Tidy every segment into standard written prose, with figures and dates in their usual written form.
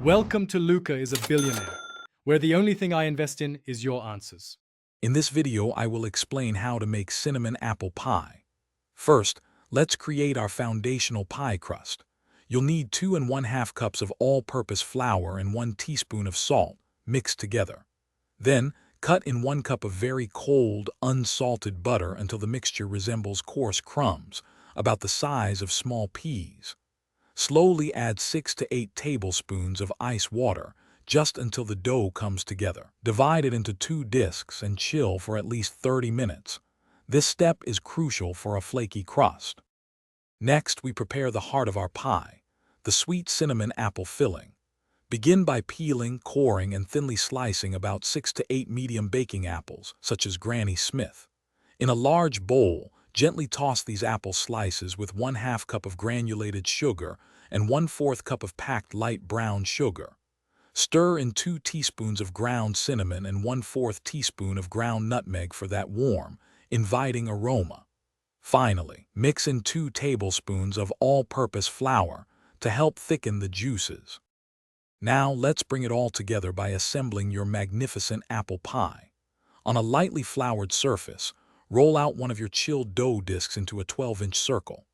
Welcome to Luca is a Billionaire, where the only thing I invest in is your answers. In this video, I will explain how to make cinnamon apple pie. First, let's create our foundational pie crust. You'll need 2½ cups of all-purpose flour and 1 teaspoon of salt, mixed together. Then, cut in 1 cup of very cold, unsalted butter until the mixture resembles coarse crumbs, about the size of small peas. Slowly add 6 to 8 tablespoons of ice water, just until the dough comes together. Divide it into 2 discs and chill for at least 30 minutes. This step is crucial for a flaky crust. Next, we prepare the heart of our pie, the sweet cinnamon apple filling. Begin by peeling, coring, and thinly slicing about 6 to 8 medium baking apples, such as Granny Smith. In a large bowl, gently toss these apple slices with 1/2 cup of granulated sugar and 1/4 cup of packed light brown sugar. Stir in 2 teaspoons of ground cinnamon and 1/4 teaspoon of ground nutmeg for that warm, inviting aroma. Finally, mix in 2 tablespoons of all-purpose flour to help thicken the juices. Now let's bring it all together by assembling your magnificent apple pie. On a lightly floured surface, roll out one of your chilled dough discs into a 12-inch circle.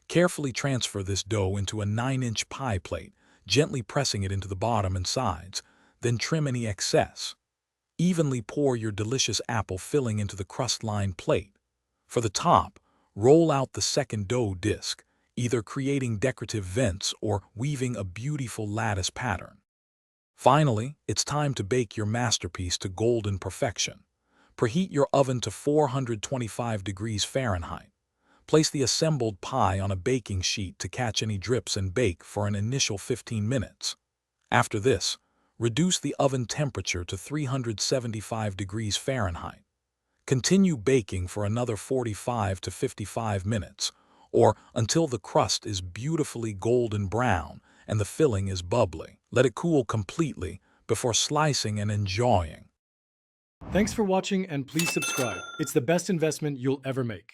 Carefully transfer this dough into a 9-inch pie plate, gently pressing it into the bottom and sides, then trim any excess. Evenly pour your delicious apple filling into the crust-lined plate. For the top, roll out the second dough disc, either creating decorative vents or weaving a beautiful lattice pattern. Finally, it's time to bake your masterpiece to golden perfection. Preheat your oven to 425 degrees Fahrenheit. Place the assembled pie on a baking sheet to catch any drips and bake for an initial 15 minutes. After this, reduce the oven temperature to 375 degrees Fahrenheit. Continue baking for another 45 to 55 minutes, or until the crust is beautifully golden brown and the filling is bubbly. Let it cool completely before slicing and enjoying. Thanks for watching and please subscribe. It's the best investment you'll ever make.